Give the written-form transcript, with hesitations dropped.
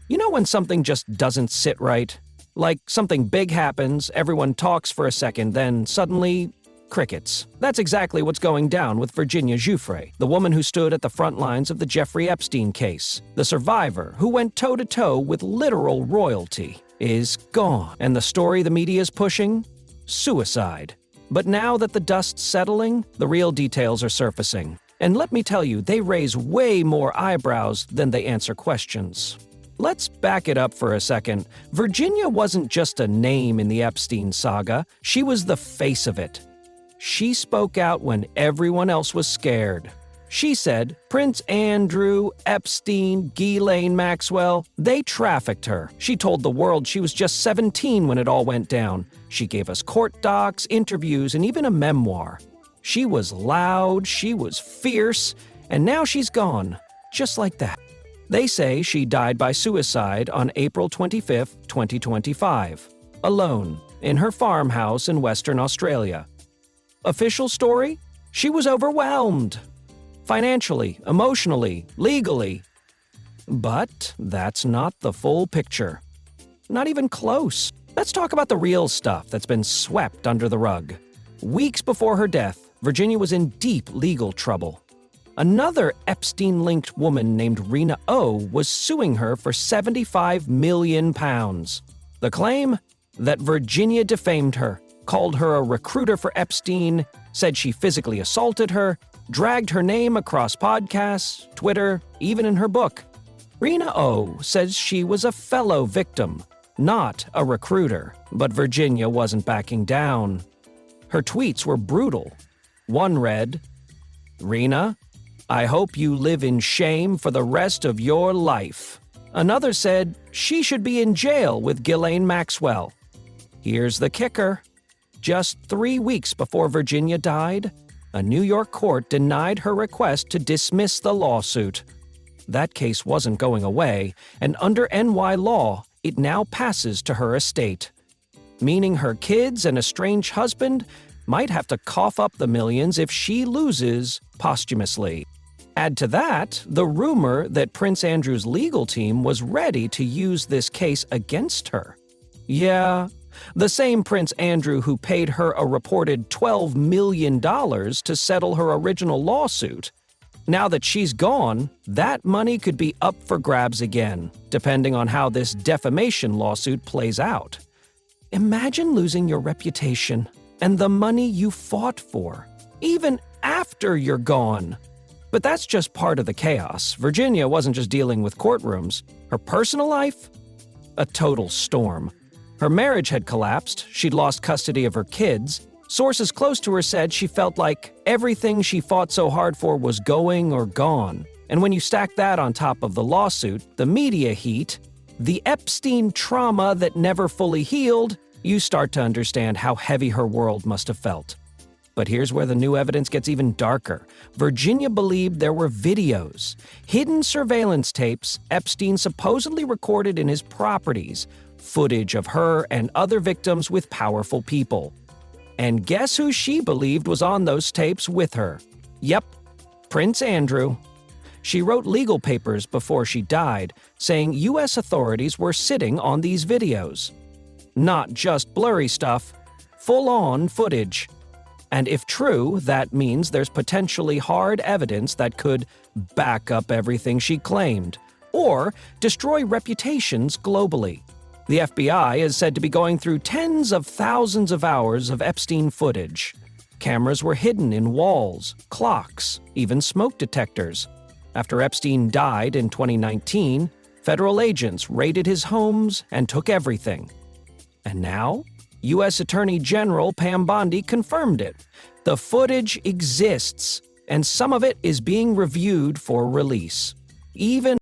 You know when something just doesn't sit right? Like something big happens, everyone talks for a second, then suddenly, crickets. That's exactly what's going down with Virginia Giuffre, the woman who stood at the front lines of the Jeffrey Epstein case. The survivor, who went toe-to-toe with literal royalty, is gone. And the story the media is pushing? Suicide. But now that the dust's settling, the real details are surfacing. And let me tell you, they raise way more eyebrows than they answer questions. Let's back it up for a second. Virginia wasn't just a name in the Epstein saga, she was the face of it. She spoke out when everyone else was scared. She said Prince Andrew, Epstein, Ghislaine Maxwell, they trafficked her. She told the world she was just 17 when it all went down. She gave us court docs, interviews, and even a memoir. She was loud, she was fierce, and now she's gone, just like that. They say she died by suicide on April 25, 2025, alone, in her farmhouse in Western Australia. Official story? She was overwhelmed. Financially, emotionally, legally. But that's not the full picture. Not even close. Let's talk about the real stuff that's been swept under the rug. Weeks before her death, Virginia was in deep legal trouble. Another Epstein-linked woman named Rena O was suing her for £75 million. The claim? That Virginia defamed her, called her a recruiter for Epstein, said she physically assaulted her, dragged her name across podcasts, Twitter, even in her book. Rena O says she was a fellow victim, not a recruiter, but Virginia wasn't backing down. Her tweets were brutal. One read, "Rena, I hope you live in shame for the rest of your life." Another said she should be in jail with Ghislaine Maxwell. Here's the kicker. Just 3 weeks before Virginia died, a New York court denied her request to dismiss the lawsuit. That case wasn't going away, and under NY law, it now passes to her estate, meaning her kids and estranged husband might have to cough up the millions if she loses posthumously. Add to that the rumor that Prince Andrew's legal team was ready to use this case against her. Yeah, the same Prince Andrew who paid her a reported $12 million to settle her original lawsuit. Now that she's gone, that money could be up for grabs again, depending on how this defamation lawsuit plays out. Imagine losing your reputation and the money you fought for, even after you're gone. But that's just part of the chaos. Virginia wasn't just dealing with courtrooms. Her personal life? A total storm. Her marriage had collapsed, she'd lost custody of her kids. Sources close to her said she felt like everything she fought so hard for was going or gone. And when you stack that on top of the lawsuit, the media heat, the Epstein trauma that never fully healed, you start to understand how heavy her world must have felt. But here's where the new evidence gets even darker. Virginia believed there were videos, hidden surveillance tapes Epstein supposedly recorded in his properties, footage of her and other victims with powerful people. And guess who she believed was on those tapes with her? Yep, Prince Andrew. She wrote legal papers before she died, saying U.S. authorities were sitting on these videos. Not just blurry stuff, full-on footage. And if true, that means there's potentially hard evidence that could back up everything she claimed, or destroy reputations globally. The FBI is said to be going through tens of thousands of hours of Epstein footage. Cameras were hidden in walls, clocks, even smoke detectors. After Epstein died in 2019, federal agents raided his homes and took everything. And now, U.S. Attorney General Pam Bondi confirmed it. The footage exists, and some of it is being reviewed for release. Even